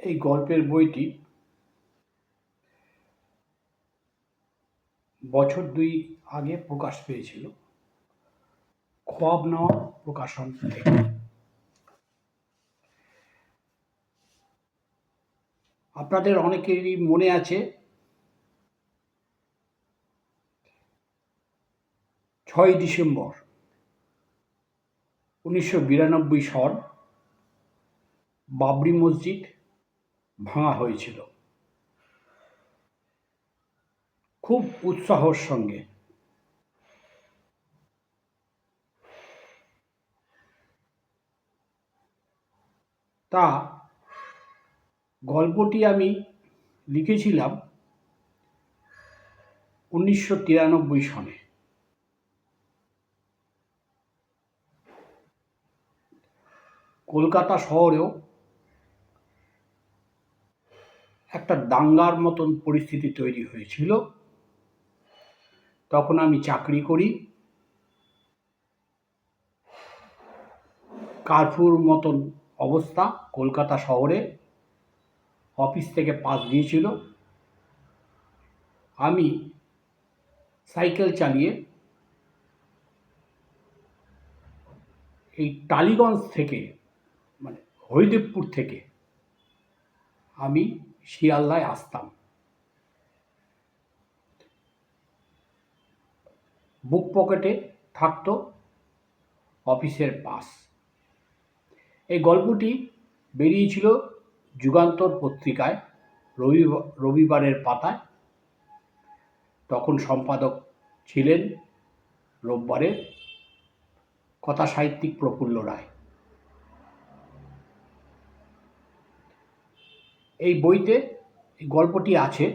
এই গল্পের বইটি বছর ২ আগে প্রকাশ পেয়েছিল খোয়াব নেওয়া প্রকাশন থেকে। আপনাদের অনেকেরই মনে আছে ৬ই ডিসেম্বর ১৯৯২ সন বাবরি মসজিদ ভাঙা হয়েছিল খুব উৎসাহের সঙ্গে। তা গল্পটি আমি লিখেছিলাম ১৯৯৩ সনে। কলকাতা শহরেও একটা দাঙ্গার মতন পরিস্থিতি তৈরি হয়েছিল। তখন আমি চাকরি করি, কারফিউর মতন অবস্থা কলকাতা শহরে, অফিস থেকে পাস দিয়েছিল। আমি সাইকেল চালিয়ে এই টালিগঞ্জ থেকে মানে হরিদেবপুর থেকে আমি শিয়ালদায় আসতাম। বুক পকেটে থাকতো অফিসের পাস। এই গল্পটি বেরিয়েছিল যুগান্তর পত্রিকায় রবিবারের পাতায়। তখন সম্পাদক ছিলেন রোববারের কথা সাহিত্যিক প্রফুল্ল রায়। এই বইতে এই গল্পটি আছে।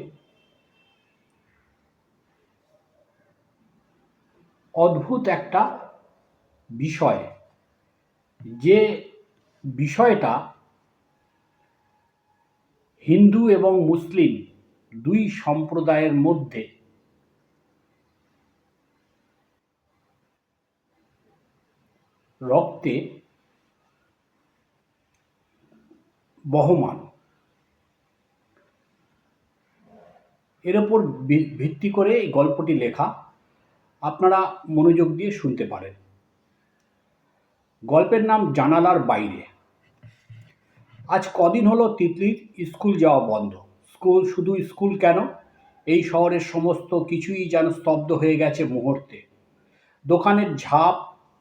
অদ্ভুত একটা বিষয়, যে বিষয়টা হিন্দু এবং মুসলিম দুই সম্প্রদায়ের মধ্যে রক্তে বহমান। এর ওপর ভিত্তি করে এই গল্পটি লেখা। আপনারা মনোযোগ দিয়ে শুনতে পারেন। গল্পের নাম জানালার বাইরে। আজ কদিন হলো তিতলির স্কুল যাওয়া বন্ধ। শুধু স্কুল কেন, এই শহরের সমস্ত কিছুই যেন স্তব্ধ হয়ে গেছে মুহূর্তে। দোকানের ঝাঁপ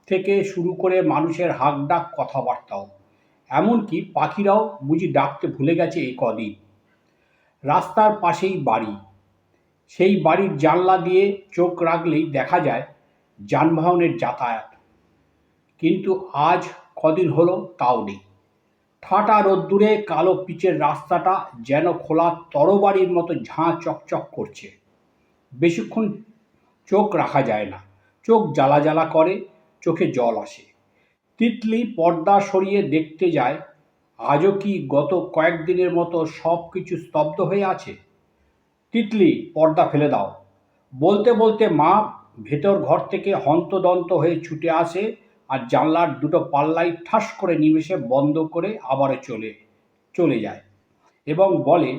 থেকে শুরু করে মানুষের হাঁকডাক, কথাবার্তাও, এমনকি পাখিরাও বুঝি ডাকতে ভুলে গেছে এই কদিন। রাস্তার পাশেই বাড়ি, সেই বাড়ির জানলা দিয়ে চোখ রাখলেই দেখা যায় যানবাহনের যাতায়াত। কিন্তু আজ কদিন হলো তাও নেই। ঠাটা রোদ্দুরে কালো পিচের রাস্তাটা যেন খোলা তরবারির মতো ঝাঁ চকচক করছে। বেশিক্ষণ চোখ রাখা যায় না, চোখ জ্বালা জ্বালা করে, চোখে জল আসে। তিতলি পর্দা সরিয়ে দেখতে যায় আজও কি গত কয়েকদিনের মতো সব কিছু স্তব্ধ হয়ে আছে। তিতলি, পর্দা ফেলে দাও। বলতে বলতে মা ভেতর ঘর থেকে হন্তদন্ত হয়ে ছুটে আসে আর জানলার দুটো পাল্লাই ঠাস করে নিমেষে বন্ধ করে আবারও চলে যায় এবং বলে,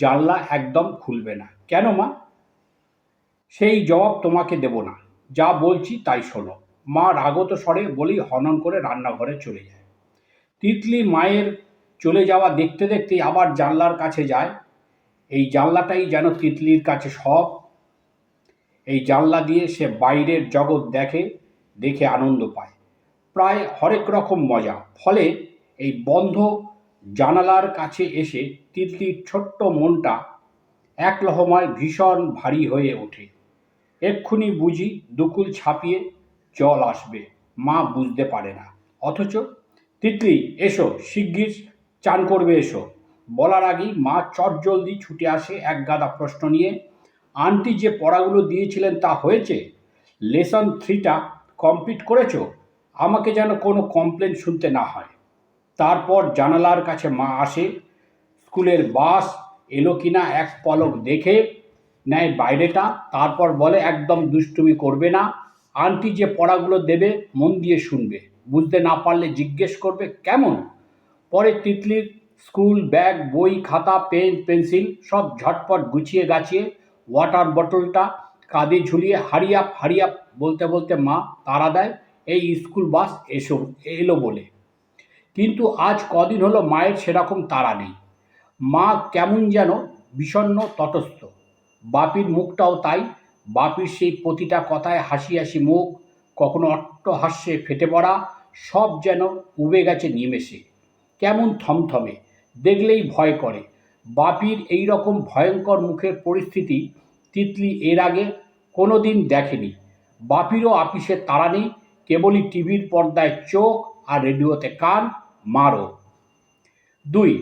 জানলা একদম খুলবে না। কেন মা? সেই জবাব তোমাকে দেব না, যা বলছি তাই শোনো। মা রাগত স্বরে বলেই হনন করে রান্নাঘরে চলে যায়। তিতলি মায়ের চলে যাওয়া দেখতে দেখতেই আবার জানলার কাছে যায়। এই জানলাটাই যেন তিতলির কাছে সব। এই জানলা দিয়ে সে বাইরের জগৎ দেখে আনন্দ পায়, প্রায় হরেক রকম মজা। ফলে এই বন্ধ জানালার কাছে এসে তিতলির ছোট্ট মনটা এক লহমায় ভীষণ ভারী হয়ে ওঠে। এক্ষুনি বুঝি দুকুল ছাপিয়ে জল আসবে, মা বুঝতে পারে না। অথচ তিতলি, এসো, শিগগির চান করবে এসো বলার আগেই মা চটজলদি ছুটে আসে এক গাদা প্রশ্ন নিয়ে। আন্টি যে পড়াগুলো দিয়েছিলেন তা হয়েছে? লেসন 3টা কমপ্লিট করেছো? আমাকে যেন কোনো কমপ্লেন শুনতে না হয়। তারপর জানালার কাছে মা আসে, স্কুলের বাস এলো কিনা এক পলক দেখে নেয় বাইরেটা, তারপর বলে, একদম দুষ্টুমি করবে না, আন্টি যে পড়াগুলো দেবে মন দিয়ে শুনবে, বুঝতে না পারলে জিজ্ঞেস করবে, কেমন? পরে তিতলির স্কুল ব্যাগ, বই, খাতা, পেন, পেন্সিল সব ঝটপট গুছিয়ে গাছিয়ে ওয়াটার বটলটা কাঁধে ঝুলিয়ে হারিয়াপ হারিয়াপ বলতে বলতে মা তাড়া দেয় এই স্কুল বাস এলো বলে। কিন্তু আজ কদিন হলো মায়ের সেরকম তাড়া নেই। মা কেমন যেন বিষণ্ণ তটস্থ। বাপির মুখটাও তাই। বাপির সেই প্রতিটা কথায় হাসি হাসি মুখ, কখনো অট্টহাস্যে ফেটে পড়া, সব যেন উবে গেছে নিমেষে। কেমন থমথমে, দেখলেই ভয় করে। বাপির এই রকম ভয়ঙ্কর মুখের পরিস্থিতি তিতলি এর আগে কোনো দিন দেখেনি। বাপিরও আপিসের তাড়া নেই, কেবলই টিভির পর্দায় চোখ আর রেডিওতে কান। মারও। 2,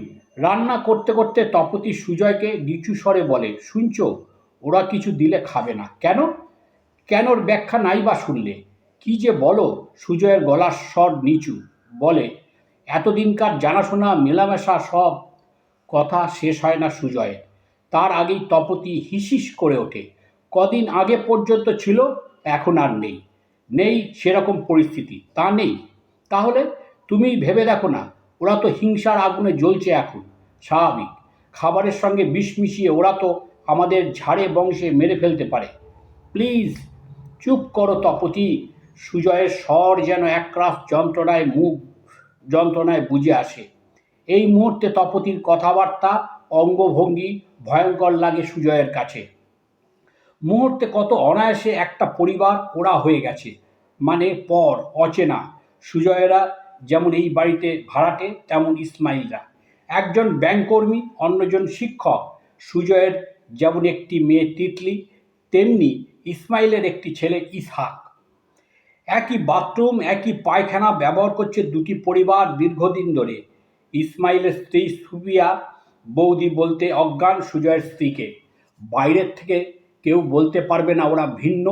রান্না করতে করতে তপতী সুজয়কে নিচু স্বরে বলে, শুনছো, ওরা কিছু দিলে খাবে না। কেন? কেনর ব্যাখ্যা নাই বা শুনলে? কি যে বলো? সুজয়ের গলার স্বর নিচু। বলে, এতদিনকার জানাশোনা মেলামেশা সব কথা শেষ হয় না সুজয়ের। তার আগেই তপতী হিসিস করে ওঠে। কদিন আগে পর্যন্ত ছিল, এখন আর নেই। নেই সেরকম পরিস্থিতি, তা নেই। তাহলে তুমিই ভেবে দেখো না, ওরা তো হিংসার আগুনে জ্বলছে এখন। স্বাভাবিক। খাবারের সঙ্গে বিষ মিশিয়ে ওরা তো আমাদের ঝাড়ে বংশে মেরে ফেলতে পারে। প্লিজ চুপ করো তপতী। সুজয়ের স্বর যেন একরাশ যন্ত্রণায় বুঝে আসে। এই মুহূর্তে তপতীর কথাবার্তা, অঙ্গভঙ্গি ভয়ঙ্কর লাগে সুজয়ের কাছে। মুহূর্তে কত অনায়াসে একটা পরিবার ওরা হয়ে গেছে, মানে পর, অচেনা। সুজয়েরা যেমন এই বাড়িতে ভাড়াটে, তেমন ইসমাইলরা। একজন ব্যাংককর্মী, অন্যজন শিক্ষক। সুজয়ের যেমন একটি মেয়ে তিতলি, তেমনি ইসমাইলের একটি ছেলে ইসহাক। একই বাথরুম, একই পায়খানা ব্যবহার করছে দুটি পরিবার দীর্ঘদিন ধরে। ইসমাইলের স্ত্রী সুফিয়া বৌদি বলতে অজ্ঞান সুজয়ের স্ত্রীকে। বাইরের থেকে কেউ বলতে পারবে না ওরা ভিন্ন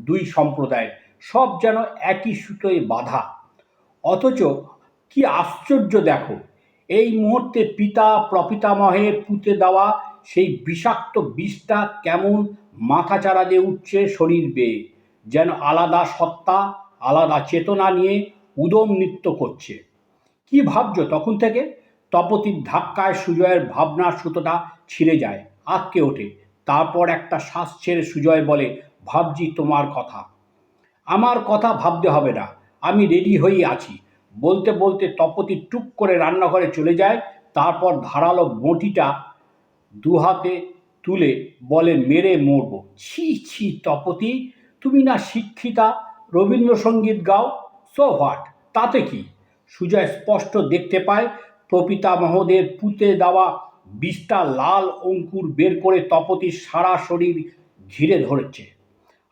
দুই সম্প্রদায়ের, সব যেন একই সুতোয় বাঁধা। অথচ কি আশ্চর্য দেখো, এই মুহূর্তে পিতা প্রপিতামহের পুঁতে দেওয়া সেই বিষাক্ত বিষটা কেমন মাথাচাড়া দিয়ে উঠছে শরীর বেয়ে, যেন আলাদা সত্তা, আলাদা চেতনা নিয়ে উদম নৃত্য করছে। কি ভাবছো তখন থেকে? তপতীর ধাক্কায় সুজয়ের ভাবনার সুতোটা ছিঁড়ে যায়, আঁতকে ওঠে। তারপর একটা শ্বাস ছেড়ে সুজয় বলে, ভাবছি তোমার কথা। আমার কথা ভাবতে হবে না, আমি রেডি হয়েই আছি। বলতে বলতে তপতী টুক করে রান্নাঘরে চলে যায়। তারপর ধারালো বঁটিটা দুহাতে তুলে বলে, মেরে মরবো। ছি ছি তপতী, তুমি না শিক্ষিতা, রবীন্দ্রসঙ্গীত গাও, সো হোয়াট, তাতে কি? সুজয় স্পষ্ট দেখতে পায় প্রপিতামহদের পুঁতে দেওয়া বিষটা লাল অঙ্কুর বের করে তপতীর সারা শরীর ঘিরে ধরেছে।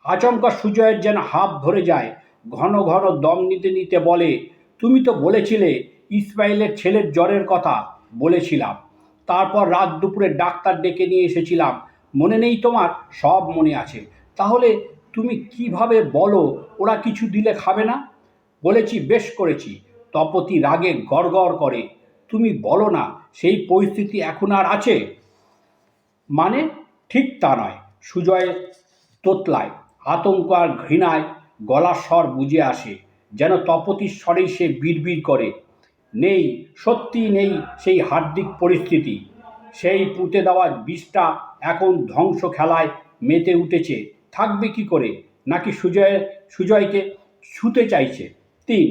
আচমকা সুজয়ের যেন হাঁপ ধরে যায়। ঘন ঘন দম নিতে নিতে বলে, তুমি তো বলেছিলে ইসমাইলের ছেলের জ্বরের কথা। বলেছিলাম। তারপর রাত দুপুরে ডাক্তার ডেকে নিয়ে এসেছিলাম, মনে নেই তোমার? সব মনে আছে। তাহলে তুমি কিভাবে বলো ওরা কিছু দিলে খাবে না? বলেছি, বেশ করেছি। তপতী রাগে গড়গড় করে। তুমি বলো না সেই পরিস্থিতি এখন আর আছে? মানে? ঠিক তা নয়। সুজয় তোতলায়। আতঙ্ক আর ঘৃণায় গলার স্বর বুঝে আসে, যেন তপতীর স্বরেই সে বিড়বিড় করে, নেই, সত্যিই নেই সেই হার্দিক পরিস্থিতি। সেই পুঁতে দেওয়া বিষটা এখন ধ্বংস খেলায় মেতে উঠেছে। থাকবে কি করে? নাকি সুজয়কে ছুঁতে চাইছে? 3,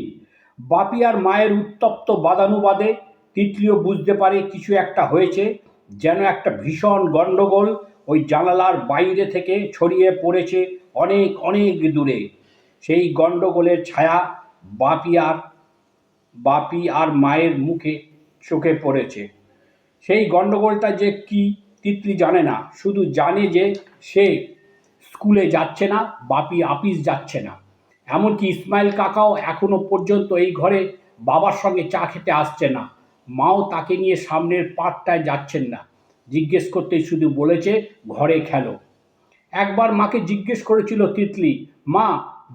বাপি আর মায়ের উত্তপ্ত বাদানুবাদে তিতলিও বুঝতে পারে কিছু একটা হয়েছে, যেন একটা ভীষণ গণ্ডগোল ওই জানালার বাইরে থেকে ছড়িয়ে পড়েছে অনেক অনেক দূরে। সেই গণ্ডগোলের ছায়া বাপি আর মায়ের মুখে চোখে পড়েছে। সেই গণ্ডগোলটা যে কি তিতলি জানে না, শুধু জানে যে সে স্কুলে যাচ্ছে না, বাপি আপিস যাচ্ছে না। এমনকি ইসমাইল কাকাও এখনো পর্যন্ত এই ঘরে বাবার সঙ্গে চা খেতে আসছে না। মাও তাকে নিয়ে সামনের পাঠটায় যাচ্ছেন না। জিজ্ঞেস করতেই শুধু বলেছে, ঘরে খেলো। একবার মাকে জিজ্ঞেস করেছিল তিতলি, মা,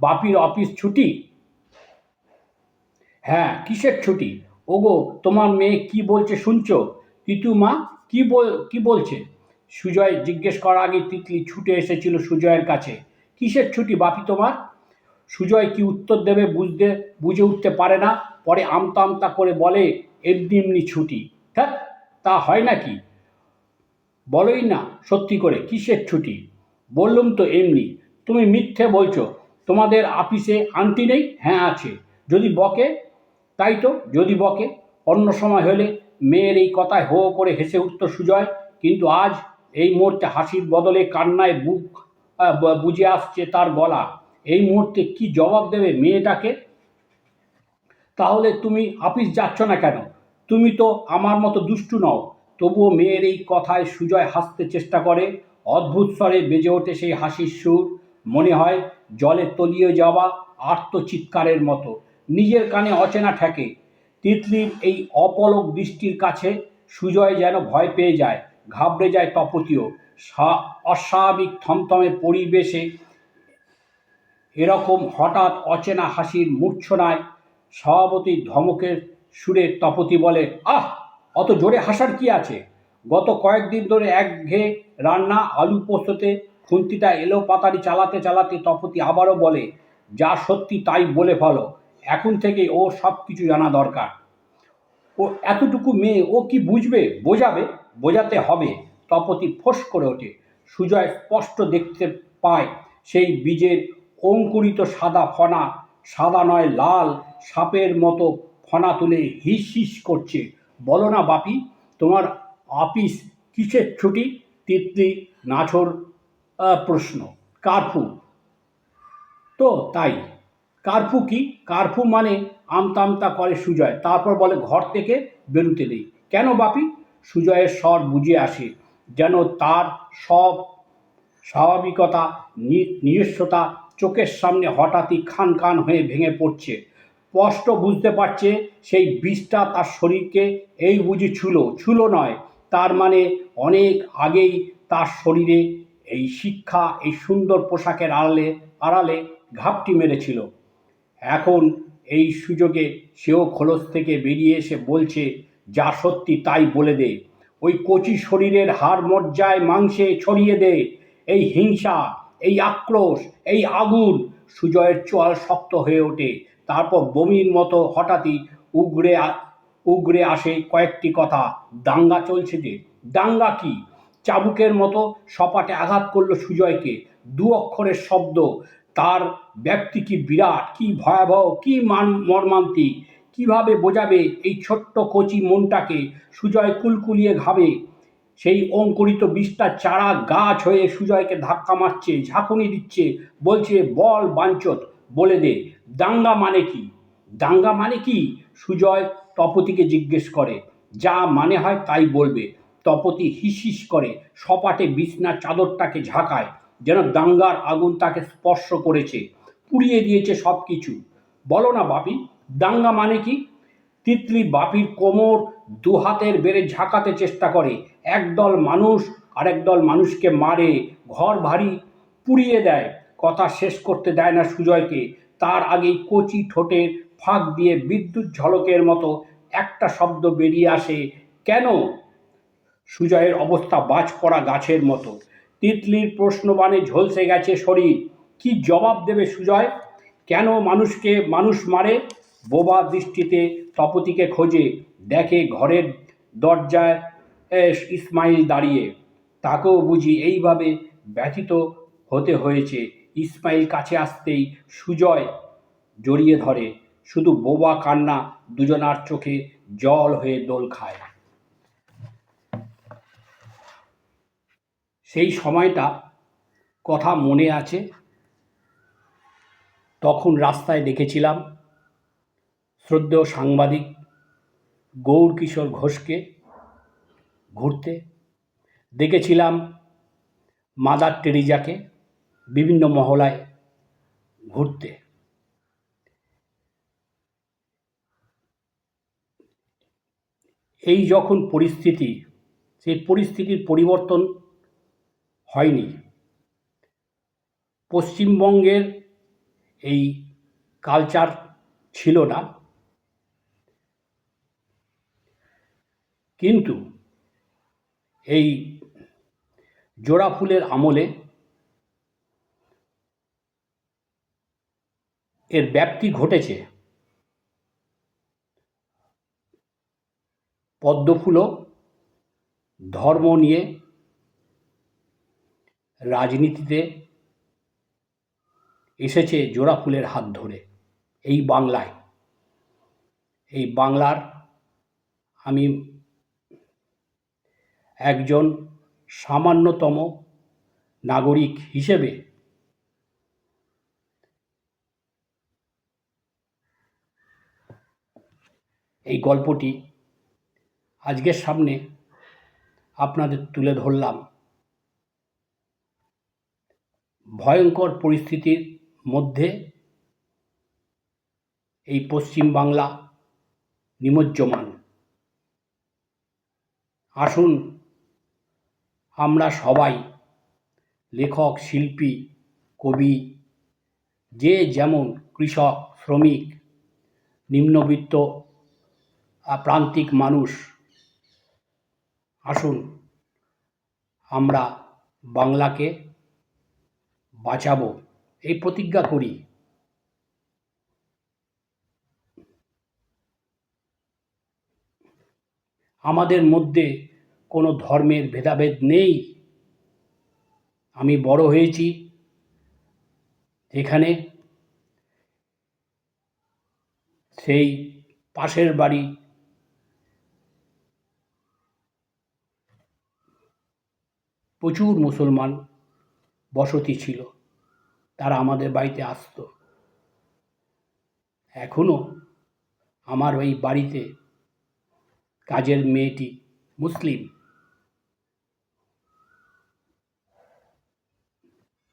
বাপির অফিস ছুটি? হ্যাঁ, কিসের ছুটি? ওগো, তোমার মেয়ে কি বলছে শুনছো? তিতু মা, কি বলছে? সুজয় জিজ্ঞেস করার আগে তিতলি ছুটে এসেছিল সুজয়ের কাছে। কিসের ছুটি বাপি তোমার? সুজয় কি উত্তর দেবে বুঝে উঠতে পারে না। পরে আমতা আমতা করে বলে, এমনি এমনি ছুটি। ধ্যাৎ, তা হয় নাকি? বলোই না সত্যি করে, কিসের ছুটি? বললুম তো এমনি। তুমি মিথ্যে বলছো। তোমাদের আপিসে আন্টি নেই? হ্যাঁ আছে। যদি বকে? তাই তো, যদি বকে। অন্য সময় হলে মেয়ের এই কথায় হো হো করে হেসে উঠত সুজয়, কিন্তু আজ এই মুহূর্তে হাসির বদলে কান্নায় বুক বুজে আসছে তার গলা। এই মুহূর্তে কি জবাব দেবে মেয়েটাকে? তাহলে তুমি আপিস যাচ্ছ না কেন? তুমি তো আমার মতো দুষ্টু নও। তবুও মেয়ের এই কথায় সুজয় হাসতে চেষ্টা করে। অদ্ভুত স্বরে বেজে ওঠে সেই হাসির সুর, মনে হয় জলে তলিয়ে যাওয়া আর্তচিৎকারের মতো। নিজের কানে অচেনা ঠেকে। তিতলির এই অপলক দৃষ্টির কাছে সুজয় যেন ভয় পেয়ে যায়, ঘাবড়ে যায় তপতিও। অস্বাভাবিক থমথমে পরিবেশে এরকম হঠাৎ অচেনা হাসির মূর্ছনায় স্বভাবতই ধমকের সুরে তপতি বলে, আহ, অত জোরে হাসার কি আছে? গত কয়েকদিন ধরে একঘেয়ে রান্না আলু পোস্ততে খুন্তিটা এলোপাতাড়ি চালাতে চালাতে তপতি আবারও বলে, যা সত্যি তাই বলে ফেলো। এখন থেকেই ওর সব কিছু জানা দরকার। ও এতটুকু মেয়ে, ও কি বুঝবে? বোঝাবে, বোঝাতে হবে। তপতি ফোঁস করে ওঠে। সুজয় স্পষ্ট দেখতে পায় সেই বীজের অঙ্কুরিত সাদা ফণা, সাদা নয় লাল সাপের মতো ফণা তুলে হিস হিস করছে। বলো না বাপি, তোমার আপিস কিসের ছুটি? তিতলি নাছোড় প্রশ্ন। কার্ফু। তো তাই। কার্ফু কি? কার্ফু মানে? আমতা আমতা করে সুজয়, তারপর বলে, ঘর থেকে বেরুতে নেই। কেন বাপি? সুজয়ের স্বর বুঝে আসে, যেন তার সব স্বাভাবিকতা, নিজস্বতা চোখের সামনে হঠাৎই খান খান হয়ে ভেঙে পড়ছে। স্পষ্ট বুঝতে পারছে সেই বিষটা তার শরীরকে এই বুঝি ছুলো, ছুলো নয়, তার মানে অনেক আগেই তার শরীরে এই শিক্ষা, এই সুন্দর পোশাকের আড়ালে আড়ালে ঘাপটি মেরেছিল। এখন এই সুযোগে সেও খোলস থেকে বেরিয়ে এসে বলছে, যা সত্যি তাই বলে দে। ওই কচি শরীরের হাড় মজ্জায় মাংসে ছড়িয়ে দে। এই হিংসা, এই আক্রোশ, এই আগুন। সুজয়ের চোয়াল শক্ত হয়ে ওঠে। তারপর বমির মতো হঠাৎই উগরে আসে কয়েকটি কথা। দাঙ্গা চলছে যে। দাঙ্গা কি? চাবুকের মতো সপাটে আঘাত করল সুজয়কে। দু অক্ষরের শব্দ, তার ব্যক্তি কি বিরাট, কি ভয়াবহ, কি মর্মান্তিক। কিভাবে বোঝাবে এই ছোট্ট কচি মনটাকে? সুজয় কুলকুলিয়ে ঘাবে। সেই অঙ্কুরিত বিষটা চারা গাছ হয়ে সুজয়কে ধাক্কা মারছে, ঝাঁকুনি দিচ্ছে, বলছে, বল বাঞ্চোত, বলে দে, দাঙ্গা মানে কি? দাঙ্গা মানে কি? সুজয় তপতিকে জিজ্ঞেস করে। যা মানে হয় তাই বলবে। তপতি হিস হিস করে সপাটে বিছনার চাদরটাকে ঝাঁকায়, যেন দাঙ্গার আগুন তাকে স্পর্শ করেছে, পুড়িয়ে দিয়েছে সব কিছু। বলো না বাপি, দাঙ্গা মানে কি? তিতলি বাপির কোমর দু হাতের বেড়ে ঝাঁকাতে চেষ্টা করে। একদল মানুষ আরেকদল মানুষকে মারে, ঘর ভারী পুড়িয়ে দেয়। কথা শেষ করতে দেয় না সুজয়কে। তার আগেই কচি ঠোঁটের ফাঁক দিয়ে বিদ্যুৎ ঝলকের মতো একটা শব্দ বেরিয়ে আসে, কেন? সুজয়ের অবস্থা বাজ পড়া গাছের মতো। তিতলির প্রশ্নবাণে ঝলসে গেছে শরীর। কি জবাব দেবে সুজয়? কেন মানুষকে মানুষ মারে? বোবা দৃষ্টিতে তপতিকে খোঁজে, দেখে ঘরের দরজায় ইসমাইল দাঁড়িয়ে। তাকেও বুঝি এইভাবে ব্যথিত হতে হয়েছে। ইসমাইল কাছে আসতেই সুজয় জড়িয়ে ধরে। শুধু বোবা কান্না, দুজনার চোখে জল হয়ে দোল খায়। সেই সময়টা কথা মনে আছে। তখন রাস্তায় দেখেছিলাম শ্রদ্ধেয় সাংবাদিক গৌরকিশোর ঘোষকে ঘুরতে। দেখেছিলাম মাদার টেরিজাকে বিভিন্ন মহলায় ঘুরতে। এই যখন পরিস্থিতি, সেই পরিস্থিতির পরিবর্তন হয়নি। পশ্চিমবঙ্গের এই কালচার ছিল না, কিন্তু এই জোড়া ফুলের আমলে এর ব্যাপ্তি ঘটেছে। পদ্ম ফুলও ধর্ম নিয়ে রাজনীতিতে এসেছে জোড়া ফুলের হাত ধরে এই বাংলায়। এই বাংলার আমি একজন সামান্যতম নাগরিক হিসেবে এই গল্পটি আজকের সামনে আপনাদের তুলে ধরলাম। ভয়ঙ্কর পরিস্থিতির মধ্যে এই পশ্চিম বাংলা নিমজ্জমান। আসুন আমরা সবাই, লেখক, শিল্পী, কবি, যে যেমন, কৃষক, শ্রমিক, নিম্নবিত্ত, প্রান্তিক মানুষ, আসুন আমরা বাংলাকে বাঁচাবো, এই প্রতিজ্ঞা করি। আমাদের মধ্যে কোনো ধর্মের ভেদাভেদ নেই। আমি বড় হয়েছি যেখানে সেই পাশের বাড়ি প্রচুর মুসলমান বসতি ছিল, তারা আমাদের বাড়িতে আসতো। এখনো আমার ওই বাড়িতে কাজের মেয়েটি মুসলিম।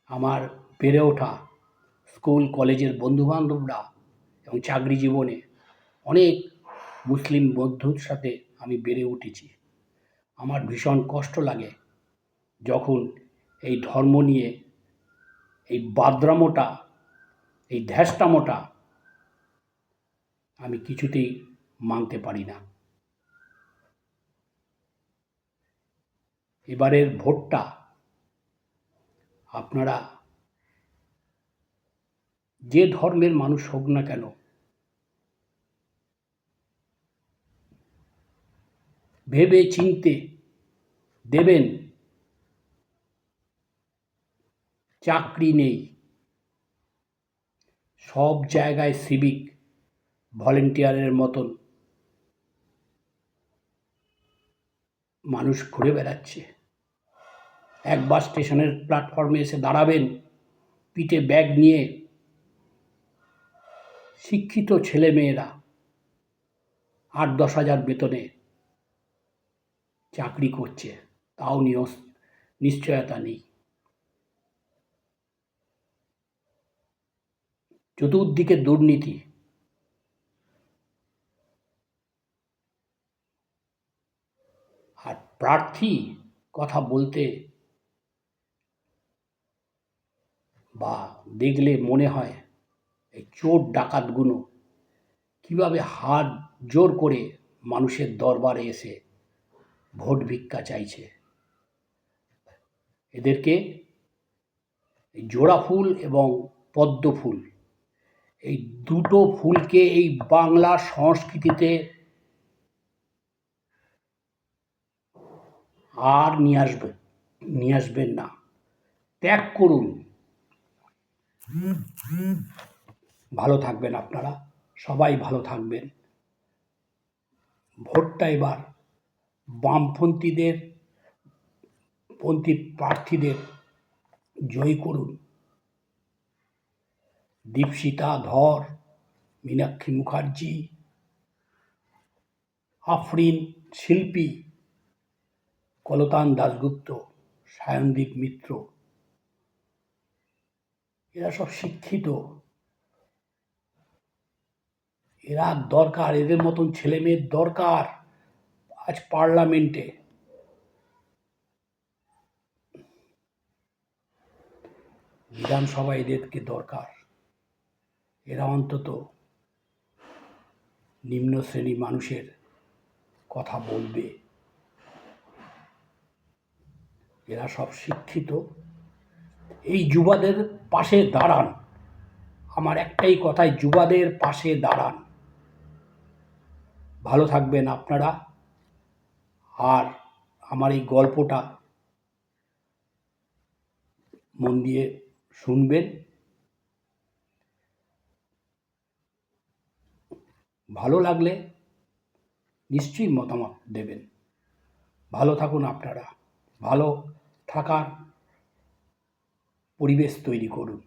আমার বেড়ে ওঠা স্কুল কলেজের বন্ধুবান্ধবরা এবং চাকরি জীবনে অনেক মুসলিম বন্ধুর সাথে আমি বেড়ে উঠেছি। আমার ভীষণ কষ্ট লাগে যখন এই ধর্ম নিয়ে এই বাদরামোটা, এই ধ্যাসটামোটা আমি কিছুতেই মানতে পারি না। এবারের ভোটটা আপনারা যে ধর্মের মানুষ হোক না কেন, ভেবে চিনতে দেবেন। চাকরি নেই, সব জায়গায় সিভিক ভলেন্টিয়ারের মতন মানুষ ঘুরে বেড়াচ্ছে। একবার স্টেশনের প্ল্যাটফর্মে এসে দাঁড়াবেন, পিঠে ব্যাগ নিয়ে শিক্ষিত ছেলেমেয়েরা 8-10 হাজার বেতনে চাকরি করছে, তাও নিশ্চয়তা নেই। চতুর্দিকে দুর্নীতি। আর প্রার্থী কথা বলতে বা দেখলে মনে হয় এই চোর ডাকাতগুলো কীভাবে হাত জোর করে মানুষের দরবারে এসে ভোট ভিক্ষা চাইছে। এদেরকে জোড়া ফুল এবং পদ্ম ফুল, এই দুটো ফুলকে এই বাংলা সংস্কৃতিতে আর নিয়ে আসবেন না, ত্যাগ করুন। ভালো থাকবেন আপনারা, সবাই ভালো থাকবেন। ভোটটা এবার বামপন্থী প্রার্থীদের জয়ী করুন। দীপশিতা ধর, মীনাক্ষী মুখার্জি, আফরিন শিল্পী, কলতান দাশগুপ্ত, সায়নদীপ মিত্র, এরা সব শিক্ষিত। এরা দরকার, এদের মতন ছেলে মেয়ের দরকার আজ পার্লামেন্টে। বিধানসভায় এদেরকে দরকার। এরা অন্তত নিম্ন শ্রেণী মানুষের কথা বলবে। এরা সব শিক্ষিত। এই যুবাদের পাশে দাঁড়ান। আমার একটাই কথাই, যুবাদের পাশে দাঁড়ান। ভালো থাকবেন আপনারা। আর আমার এই গল্পটা মন দিয়ে শুনবেন। ভালো লাগলে নিশ্চয়ই মতামত দেবেন। ভালো থাকুন আপনারা, ভালো থাকার পরিবেশ তৈরি করুন।